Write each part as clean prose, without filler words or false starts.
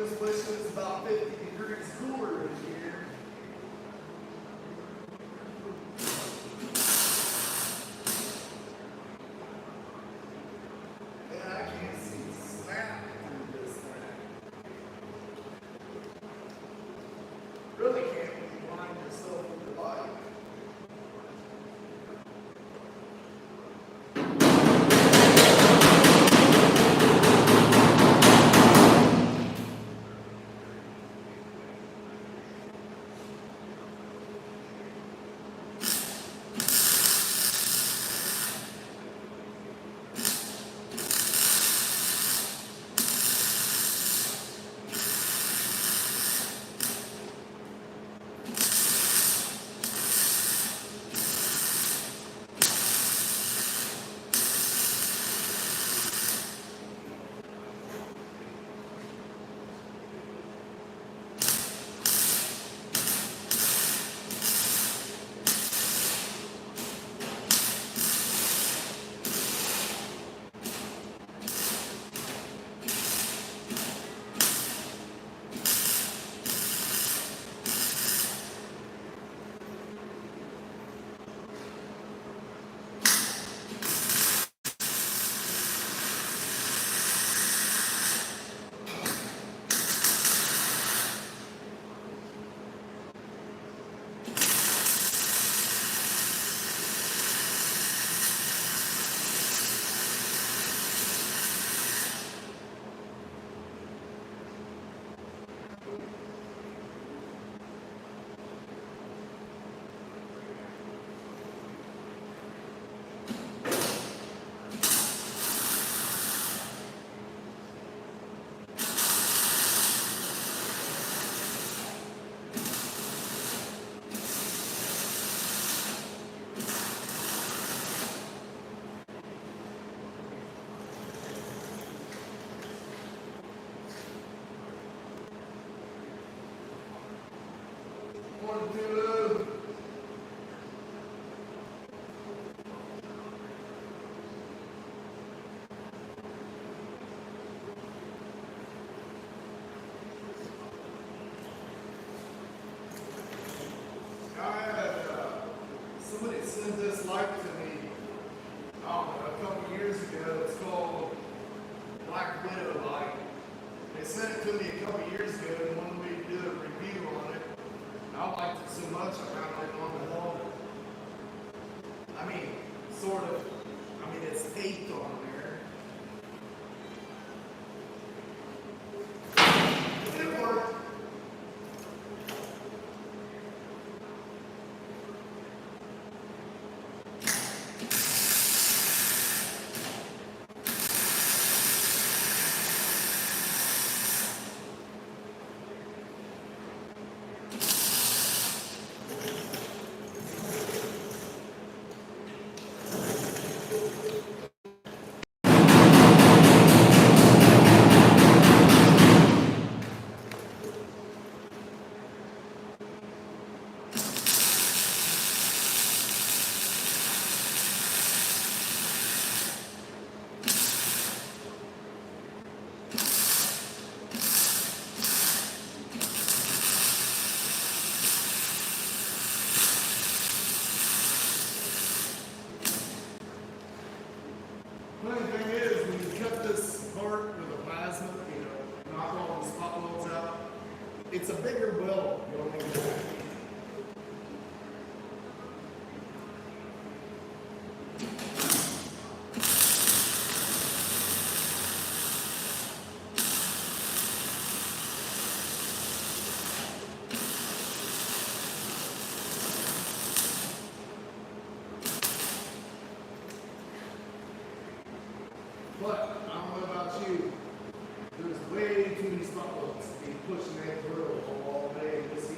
just wish it was about 50 degrees cooler in here. And I can't see snap through this thing. Really can't blind yourself with the light. Somebody sent this light to me, a couple years ago. It's called Black Widow light. They sent it to me a couple years ago and wanted me to do a review on it. I liked it so much I got it on the wall. I mean, sort of. I mean, it's taped on there. It worked. Funny thing is, when you cut this apart with a plasma, knock all the spot welds out, it's a bigger weld going in there. But I don't know about you, there's way too many spot welds to be pushing that grill all day in this heat.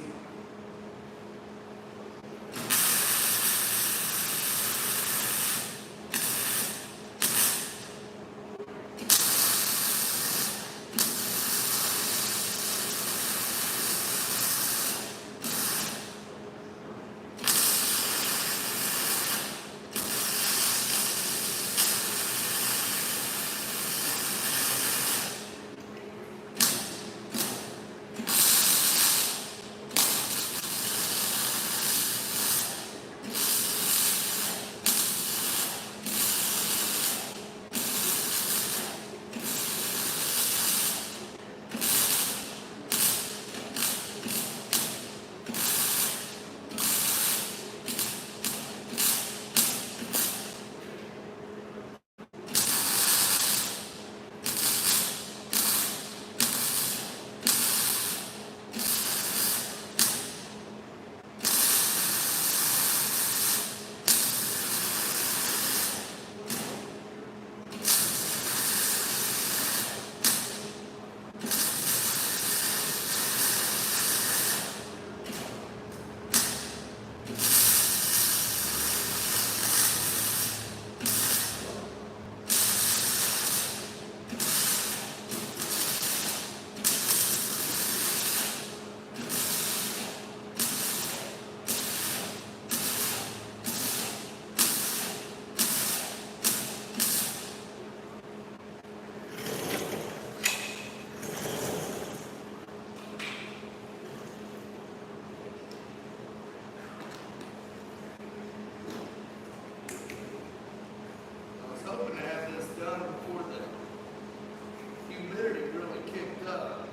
done before the humidity really kicked up,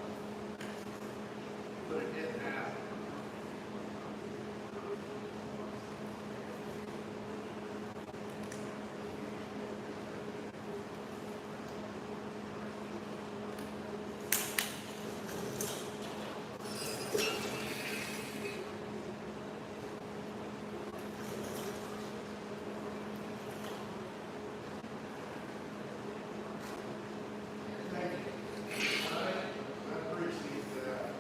but it didn't happen. Thank you. I appreciate that.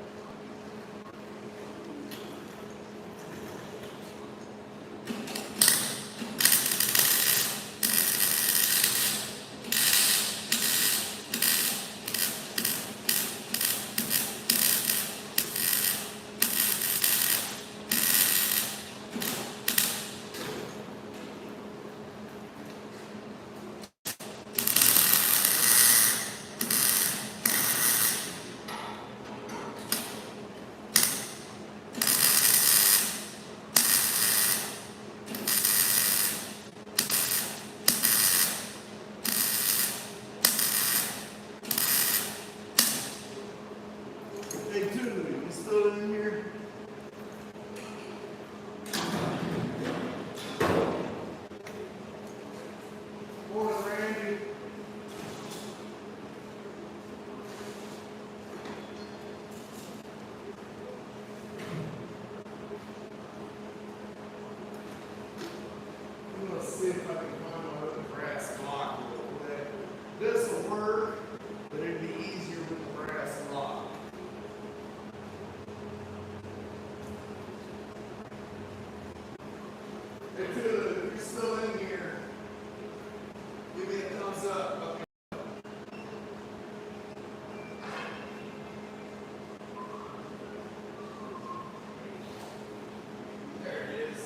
Hey, Tulu, you still in here? Morning, Randy. I'm gonna see if I can find my other brass lock real quick. This will work, but it'd be easier with the brass lock. Hey, Tulu, if you're still in here, give me a thumbs up. Okay. There it is.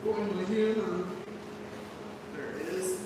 Going to here. There it is.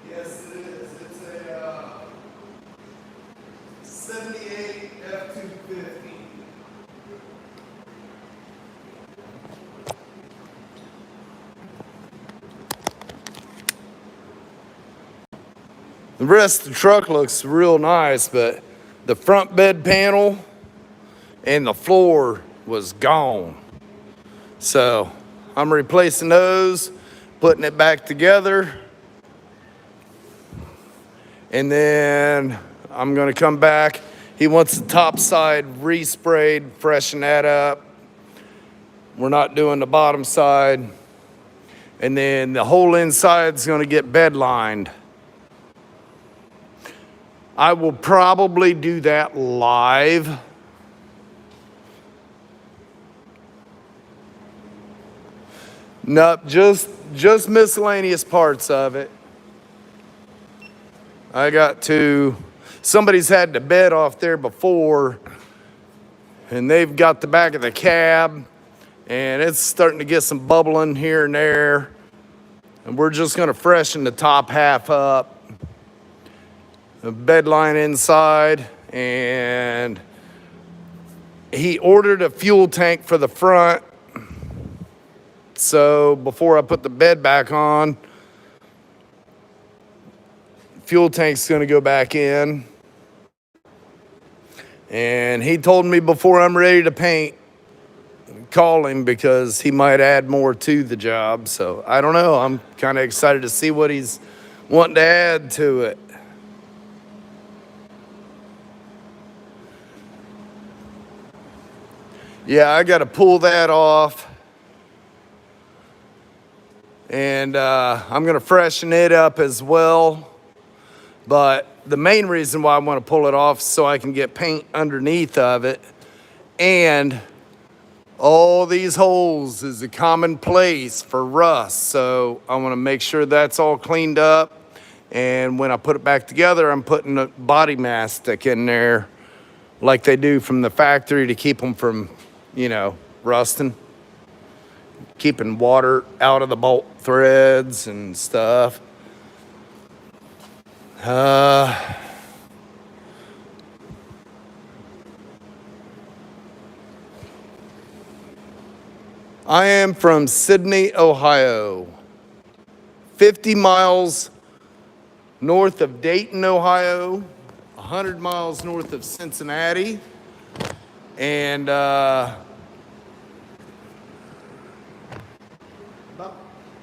Yes, it is. It's a 78 F250. The rest of the truck looks real nice, but the front bed panel and the floor was gone. So I'm replacing those, putting it back together, and then I'm gonna come back. He wants the top side resprayed, freshen that up. We're not doing the bottom side. And then the whole inside's gonna get bed lined. I will probably do that live. Nope, just miscellaneous parts of it. Somebody's had the bed off there before, and they've got the back of the cab and it's starting to get some bubbling here and there. And we're just gonna freshen the top half up, the bed line inside, and he ordered a fuel tank for the front. So before I put the bed back on, fuel tank's gonna go back in. And he told me before I'm ready to paint, call him because he might add more to the job. So I don't know. I'm kind of excited to see what he's wanting to add to it. Yeah, I got to pull that off. And I'm going to freshen it up as well. But the main reason why I want to pull it off is so I can get paint underneath of it. And all these holes is a common place for rust. So I want to make sure that's all cleaned up. And when I put it back together, I'm putting a body mastic in there like they do from the factory to keep them from, rusting. Keeping water out of the bolt threads and stuff. I am from Sydney, Ohio. 50 miles north of Dayton, Ohio. 100 miles north of Cincinnati. And about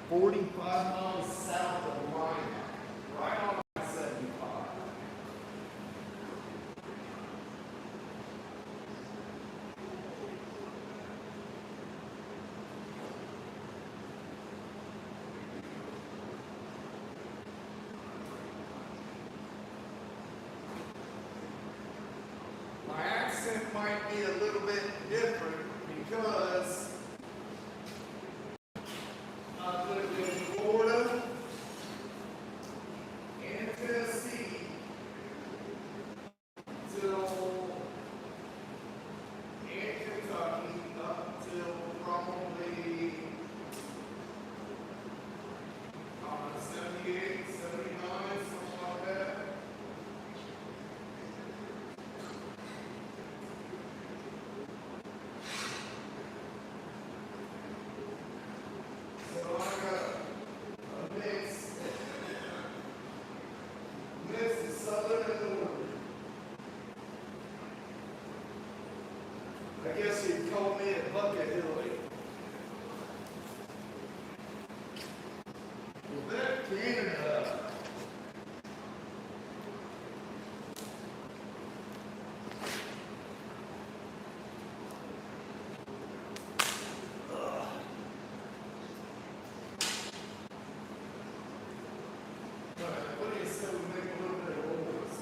45 miles south of Ryan. Right on I-75. My accent might be a little bit different because I've lived in Florida and Tennessee and Kentucky up till probably 78, 79, something like that. So I got a mix of southern and northern. I guess you'd call me a bucket hilly. Well, that Canada. What do you say we make a little bit of oils?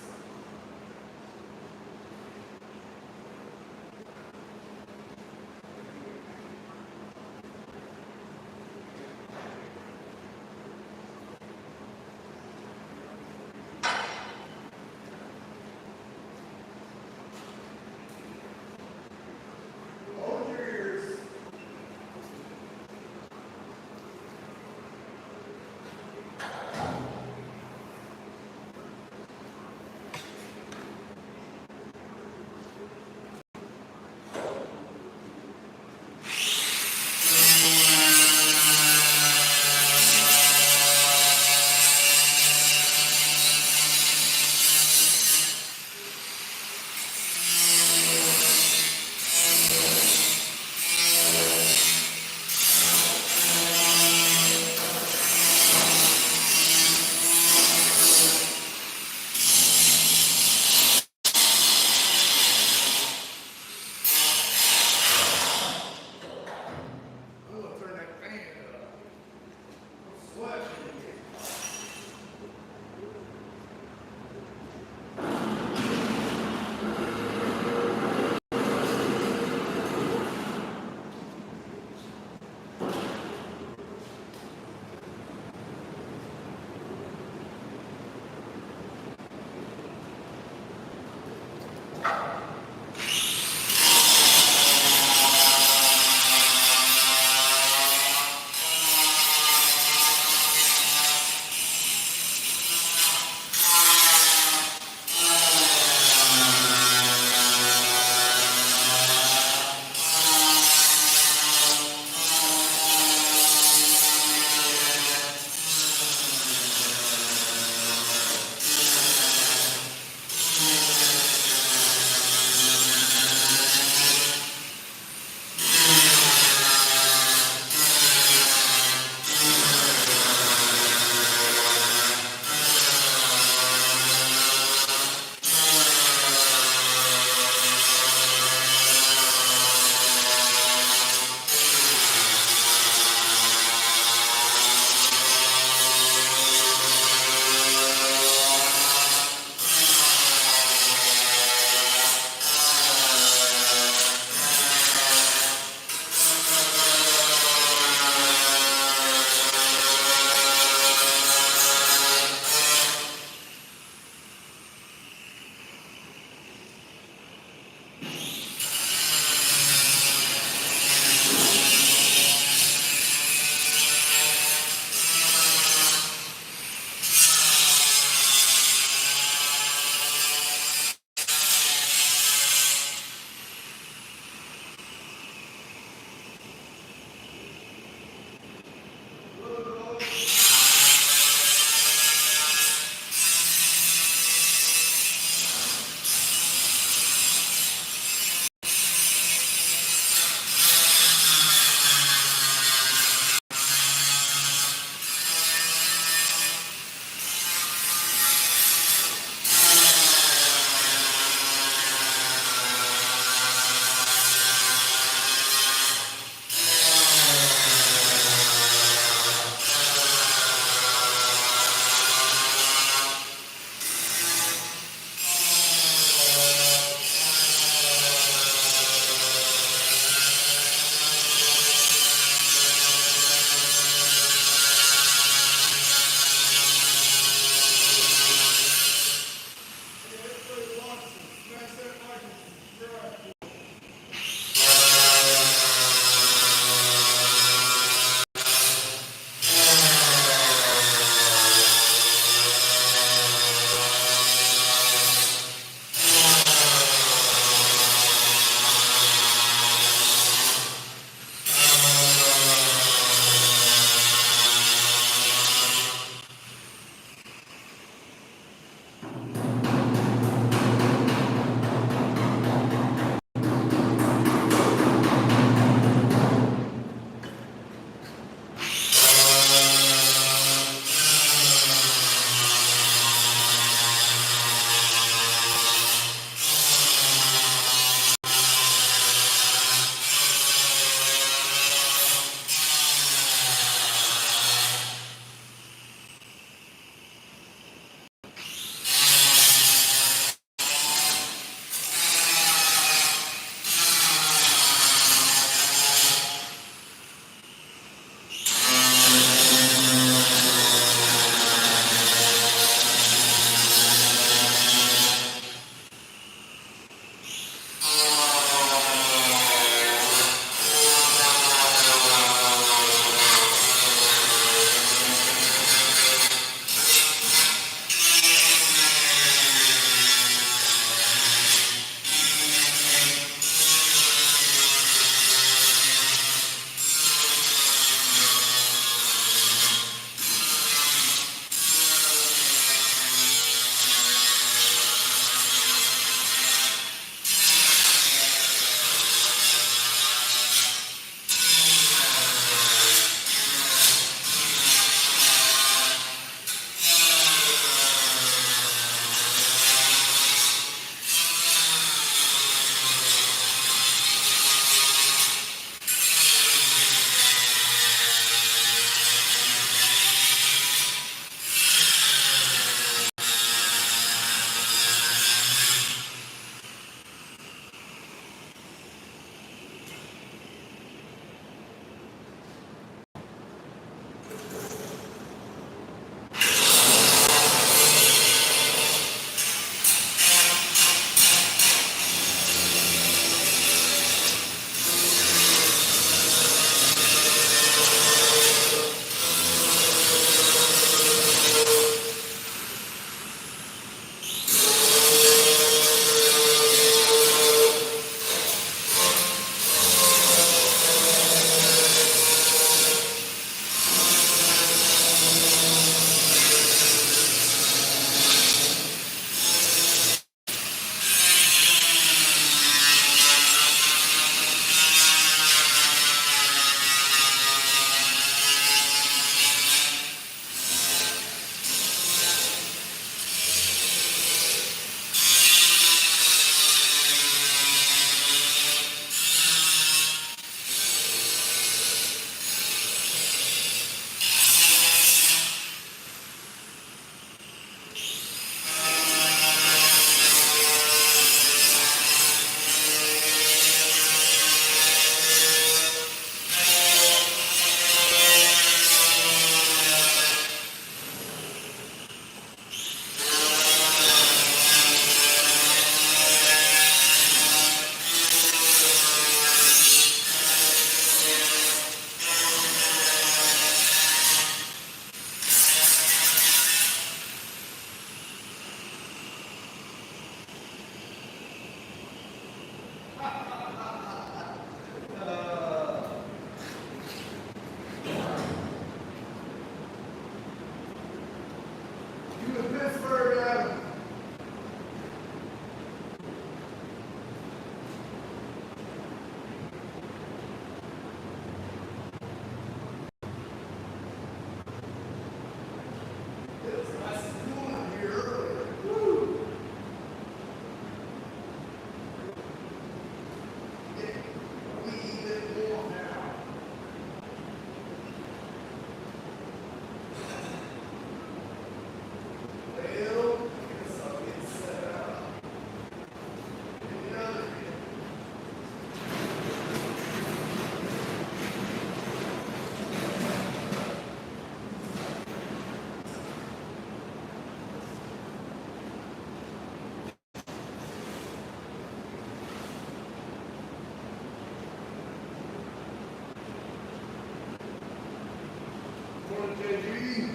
KG.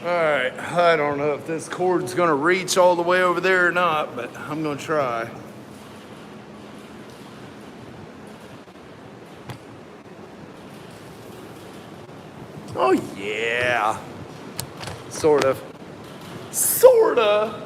All right, I don't know if this cord's gonna reach all the way over there or not, but I'm gonna try. Oh yeah, sort of. Sorta.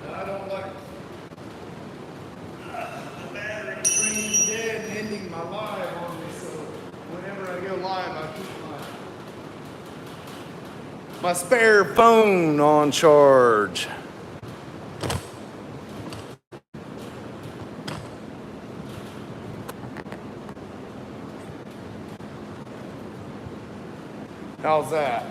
I don't like the battery screen dead and ending my live on me, so whenever I go live, I keep my spare phone on charge. How's that?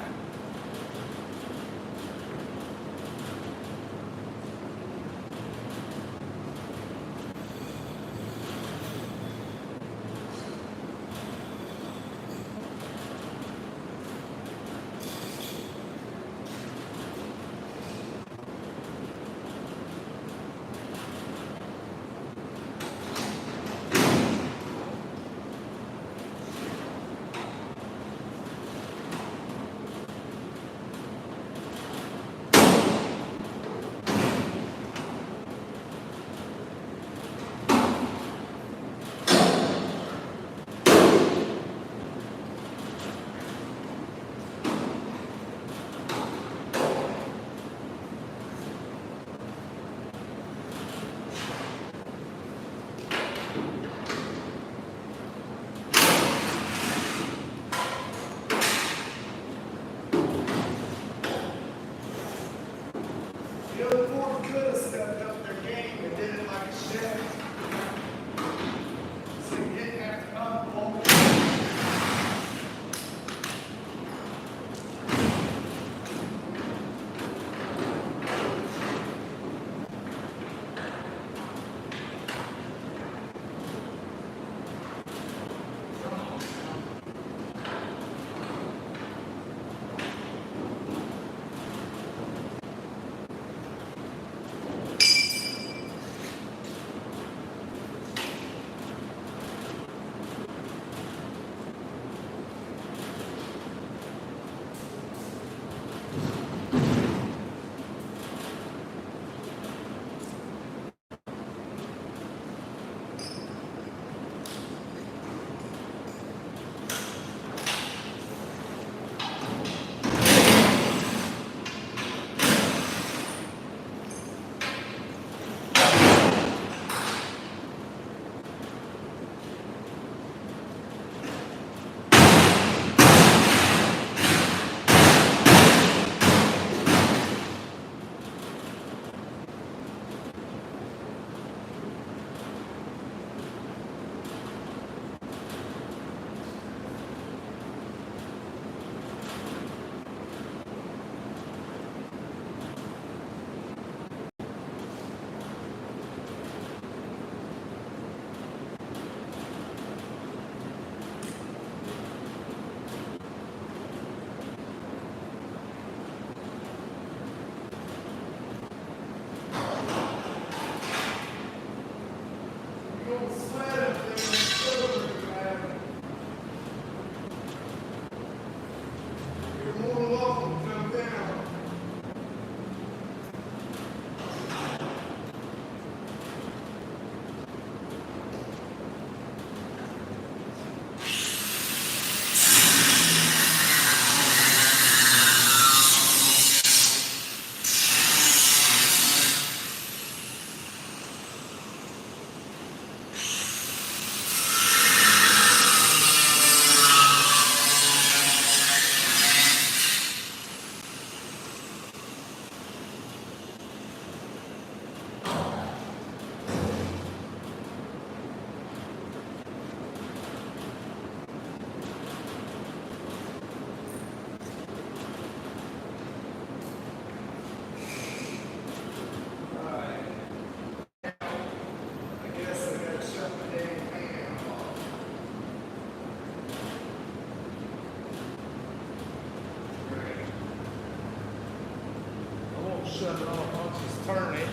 turn it.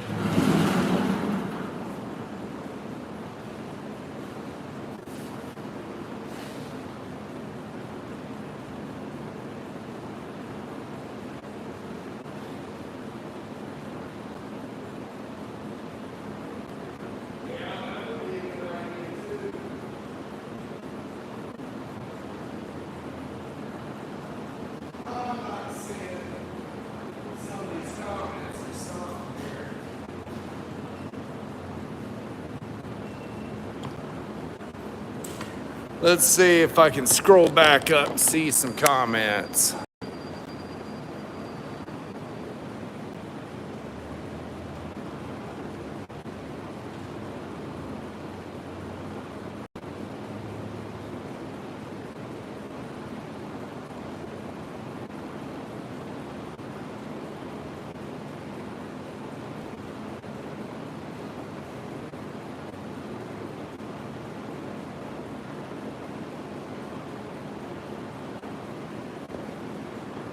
Let's see if I can scroll back up and see some comments.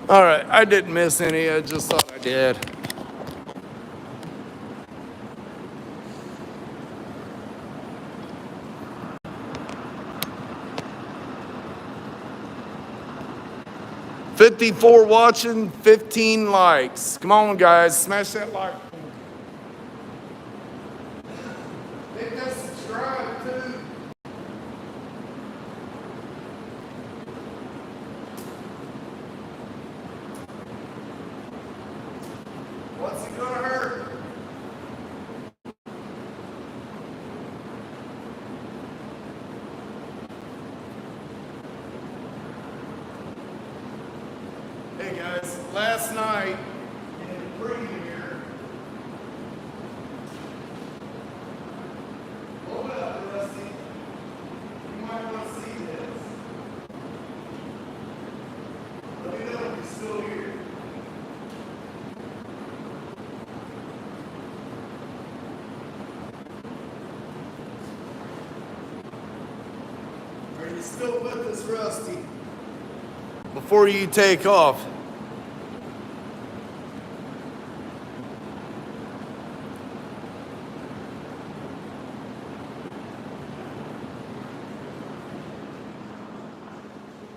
All right, I didn't miss any. I just thought I did. $54 watching, 15 likes. Come on, guys, smash that like. Hit that subscribe too. What's it gonna hurt? Hey guys, last night in the premiere, hold it up, Rusty. You might want to see this. Let me know if you're still here. Are you still with us, Rusty? Before you take off.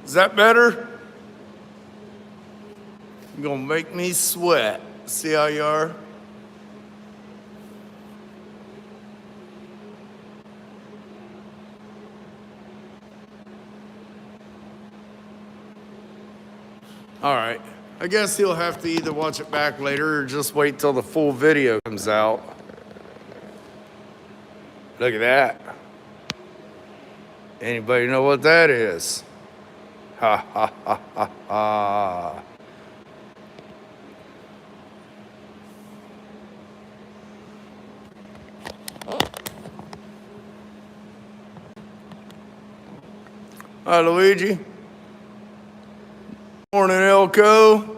Is that better? You're gonna make me sweat. See how you are? All right, I guess you'll have to either watch it back later or just wait till the full video comes out. Look at that. Anybody know what that is? Ha ha ha ha ha. Hi, Luigi. Morning, Elko.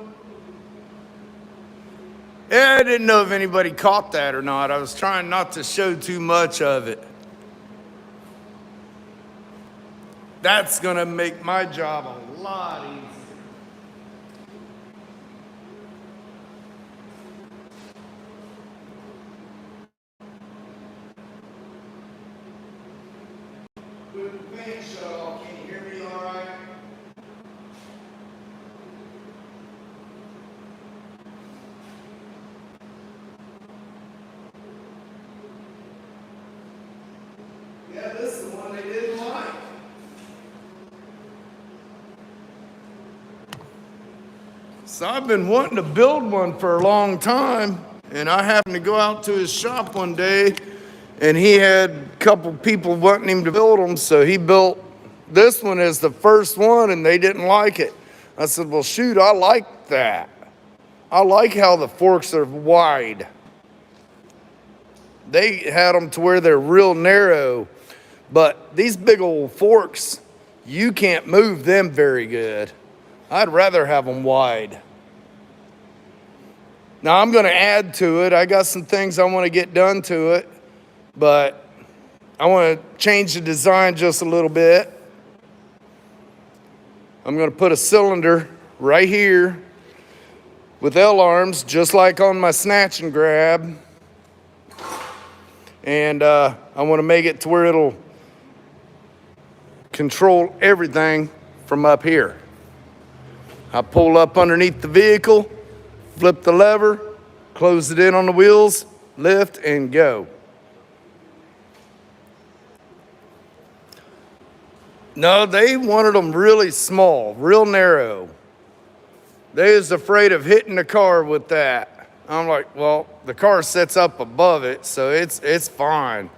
Yeah, I didn't know if anybody caught that or not. I was trying not to show too much of it. That's gonna make my job a lot easier. With the fan shut off, can you hear me all right? Yeah, this is the one they didn't like. So I've been wanting to build one for a long time, and I happened to go out to his shop one day, and he had a couple people wanting him to build them, so he built this one as the first one, and they didn't like it. I said, well, shoot, I like that. I like how the forks are wide. They had them to where they're real narrow, but these big old forks, you can't move them very good. I'd rather have them wide. Now I'm gonna add to it. I got some things I wanna get done to it, but I wanna change the design just a little bit. I'm gonna put a cylinder right here with L arms, just like on my snatch and grab. And I want to make it to where it'll control everything from up here. I pull up underneath the vehicle, flip the lever, close it in on the wheels, lift, and go. No, they wanted them really small, real narrow. They was afraid of hitting the car with that. I'm like, well, the car sits up above it, so it's fine.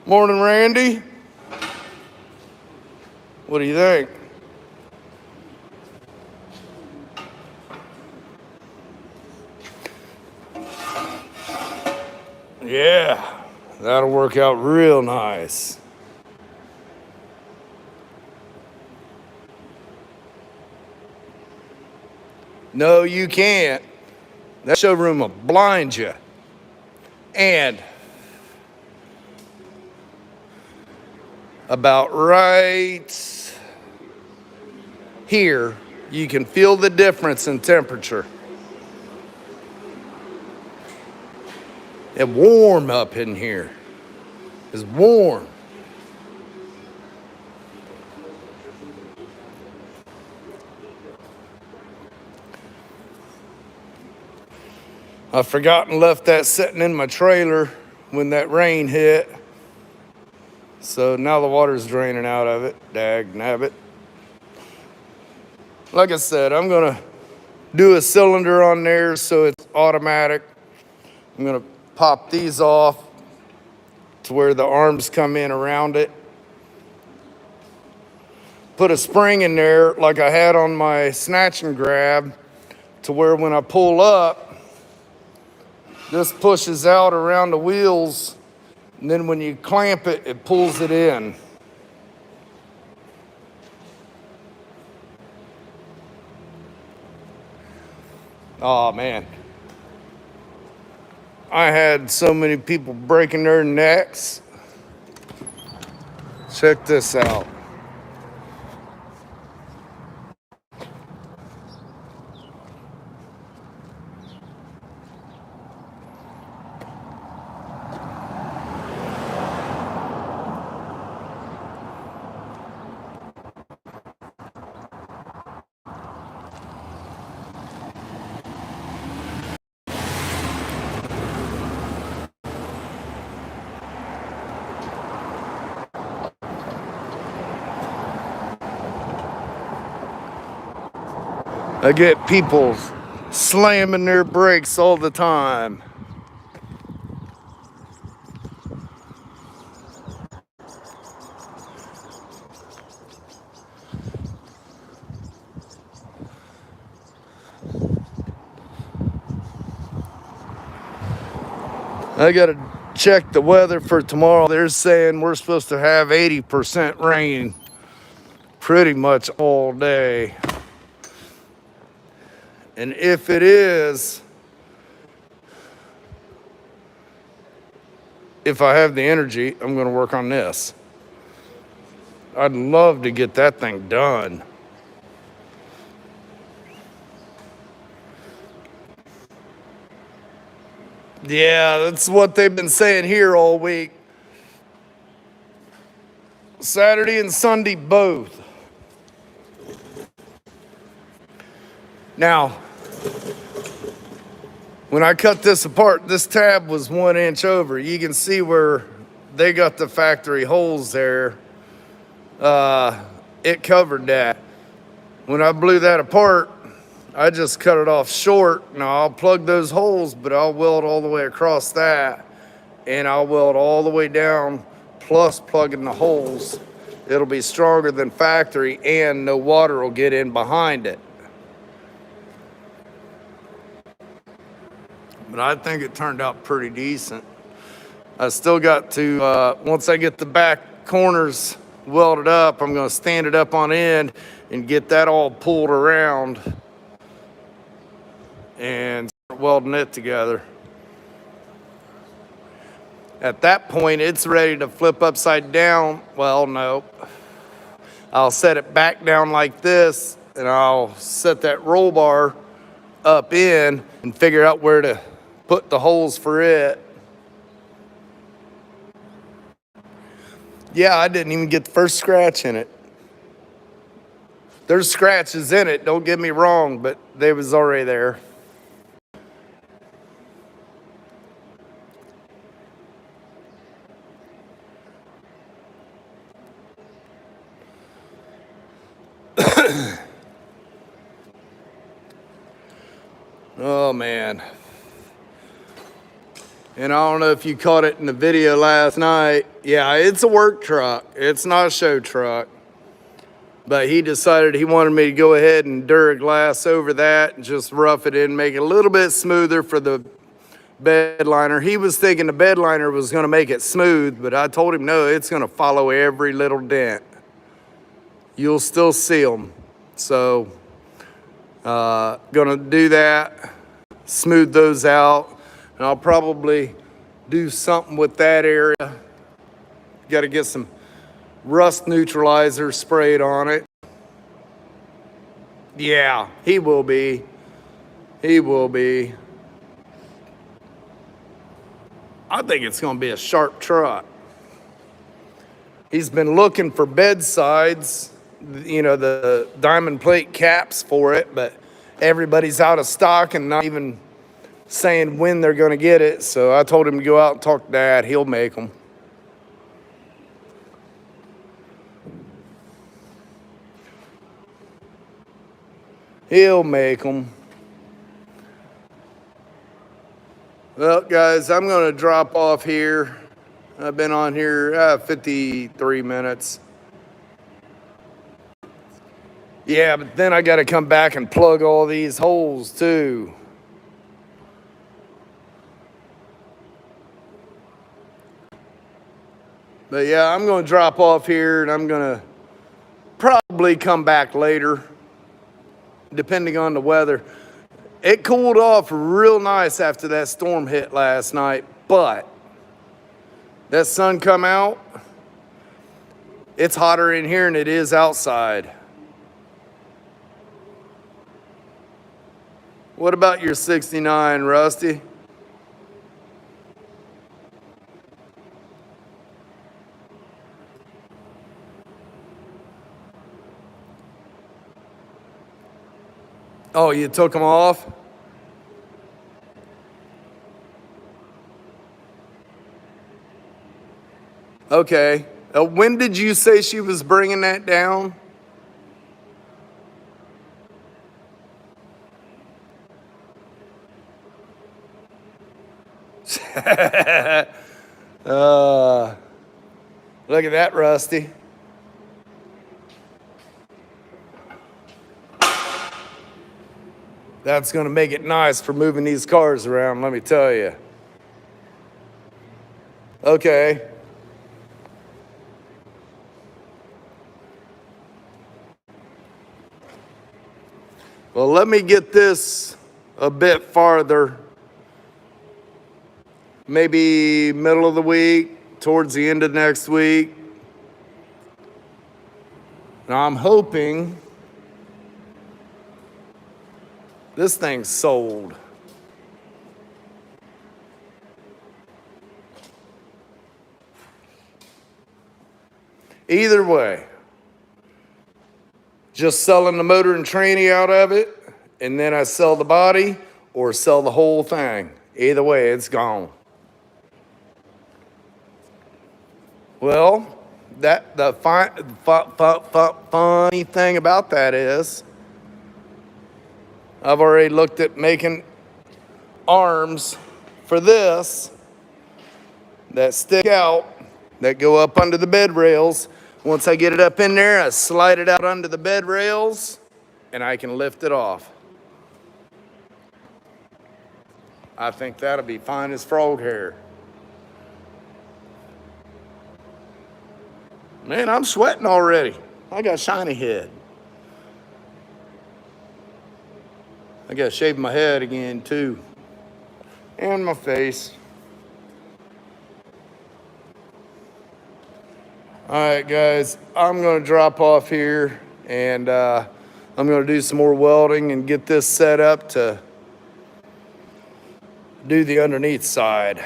Morning, Randy. What do you think? Yeah, that'll work out real nice. No, you can't. That showroom will blind you. And about right here, you can feel the difference in temperature. It's warm up in here. It's warm. I forgot and left that sitting in my trailer when that rain hit. So now the water's draining out of it. Dag nabbit. Like I said, I'm gonna do a cylinder on there so it's automatic. I'm gonna pop these off to where the arms come in around it. Put a spring in there like I had on my snatch and grab to where when I pull up, this pushes out around the wheels, and then when you clamp it, it pulls it in. Oh man. I had so many people breaking their necks. Check this out. I get people slamming their brakes all the time. I gotta check the weather for tomorrow. They're saying we're supposed to have 80% rain pretty much all day. And if it is, if I have the energy, I'm gonna work on this. I'd love to get that thing done. Yeah, that's what they've been saying here all week. Saturday and Sunday both. Now, when I cut this apart, this tab was 1 inch over. You can see where they got the factory holes there. It covered that. When I blew that apart, I just cut it off short. Now I'll plug those holes, but I'll weld all the way across that, and I'll weld all the way down, plus plugging the holes. It'll be stronger than factory, and no water will get in behind it. But I think it turned out pretty decent. I still got to, once I get the back corners welded up, I'm gonna stand it up on end and get that all pulled around and start welding it together. At that point, it's ready to flip upside down. Well, no. I'll set it back down like this, and I'll set that roll bar up in and figure out where to put the holes for it. Yeah, I didn't even get the first scratch in it. There's scratches in it, don't get me wrong, but they was already there. Oh man. And I don't know if you caught it in the video last night. Yeah, it's a work truck. It's not a show truck. But he decided he wanted me to go ahead and Duraglass over that and just rough it in, make it a little bit smoother for the bed liner. He was thinking the bed liner was gonna make it smooth, but I told him no, it's gonna follow every little dent. You'll still see them. So, gonna do that, smooth those out, and I'll probably do something with that area. Got to get some rust neutralizer sprayed on it. Yeah, he will be. He will be. I think it's going to be a sharp truck. He's been looking for bedsides, you know, the diamond plate caps for it, but everybody's out of stock and not even saying when they're going to get it. So I told him to go out and talk to Dad. He'll make them. He'll make them. Well, guys, I'm going to drop off here. I've been on here 53 minutes. Yeah, but then I got to come back and plug all these holes too. But yeah, I'm going to drop off here and I'm going to probably come back later, depending on the weather. It cooled off real nice after that storm hit last night, but that sun come out, it's hotter in here than it is outside. What about your 69, Rusty? Oh, you took them off? Okay. When did you say she was bringing that down? Look at that, Rusty. That's going to make it nice for moving these cars around, let me tell you. Okay. Well, let me get this a bit farther. Maybe middle of the week, towards the end of next week. Now I'm hoping this thing's sold. Either way, just selling the motor and tranny out of it, and then I sell the body or sell the whole thing. Either way, it's gone. Well, the funny thing about that is, I've already looked at making arms for this that stick out, that go up under the bed rails. Once I get it up in there, I slide it out under the bed rails, and I can lift it off. I think that'll be fine as frog hair. Man, I'm sweating already. I got a shiny head. I got to shave my head again too. And my face. All right, guys, I'm going to drop off here, and I'm going to do some more welding and get this set up to do the underneath side.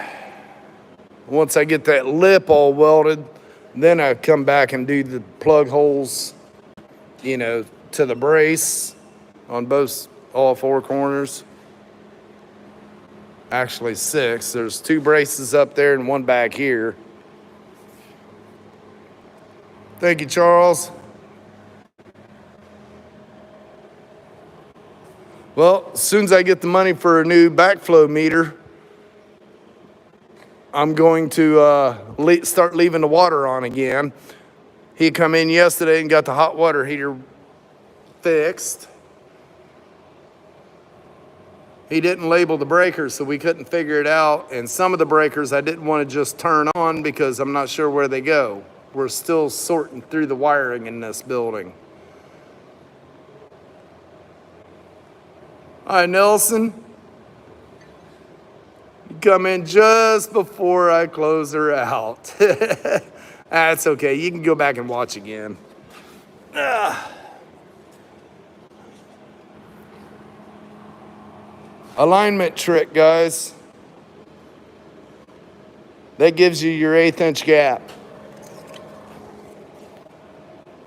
Once I get that lip all welded, then I come back and do the plug holes, you know, to the brace on all four corners. Actually 6. There's 2 braces up there and 1 back here. Thank you, Charles. Well, as soon as I get the money for a new backflow meter, I'm going to start leaving the water on again. He come in yesterday and got the hot water heater fixed. He didn't label the breakers, so we couldn't figure it out. And some of the breakers I didn't want to just turn on because I'm not sure where they go. We're still sorting through the wiring in this building. Hi, Nelson. You come in just before I close her out. That's okay. You can go back and watch again. Alignment trick, guys. That gives you your 1/8 inch gap.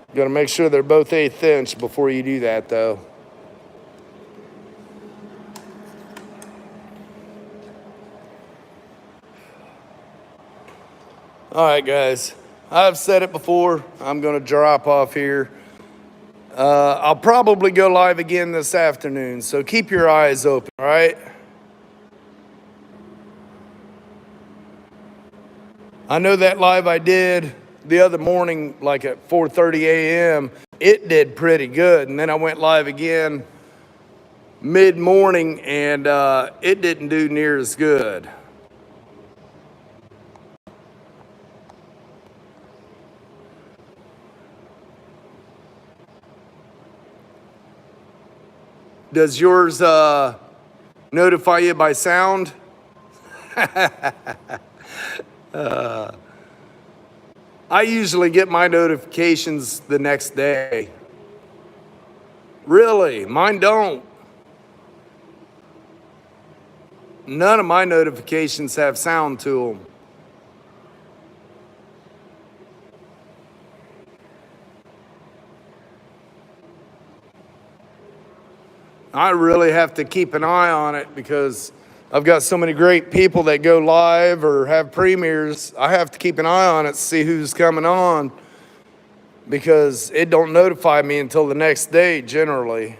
You gotta make sure they're both 1/8 inch before you do that, though. All right, guys. I've said it before. I'm gonna drop off here. I'll probably go live again this afternoon, so keep your eyes open, all right? I know that live I did the other morning, like at 4:30 a.m., it did pretty good. And then I went live again mid-morning, and it didn't do near as good. Does yours notify you by sound? I usually get my notifications the next day. Really? Mine don't. None of my notifications have sound to them. I really have to keep an eye on it because I've got so many great people that go live or have premieres. I have to keep an eye on it to see who's coming on because it don't notify me until the next day generally.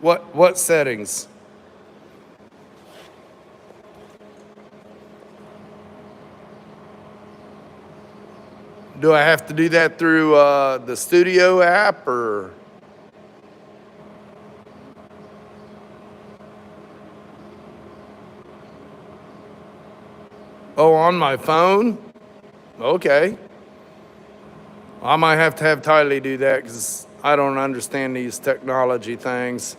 What settings? Do I have to do that through the studio app or? Oh, on my phone? Okay. I might have to have Tylee do that because I don't understand these technology things.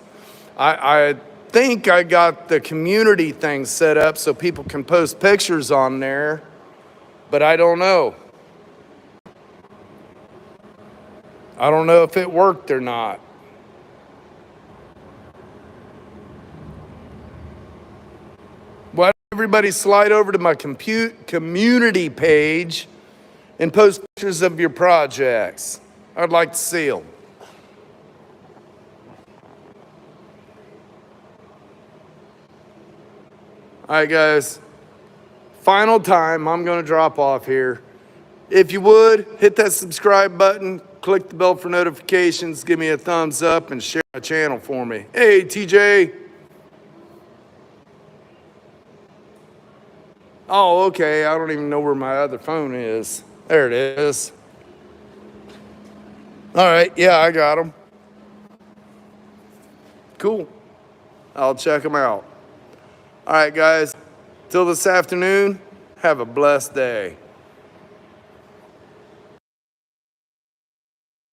I think I got the community thing set up so people can post pictures on there, but I don't know. I don't know if it worked or not. Why don't everybody slide over to my community page and post pictures of your projects? I'd like to see them. All right, guys. Final time, I'm going to drop off here. If you would, hit that subscribe button, click the bell for notifications, give me a thumbs up, and share my channel for me. Hey, TJ. Oh, okay. I don't even know where my other phone is. There it is. All right. Yeah, I got them. Cool. I'll check them out. All right, guys. Till this afternoon, have a blessed day.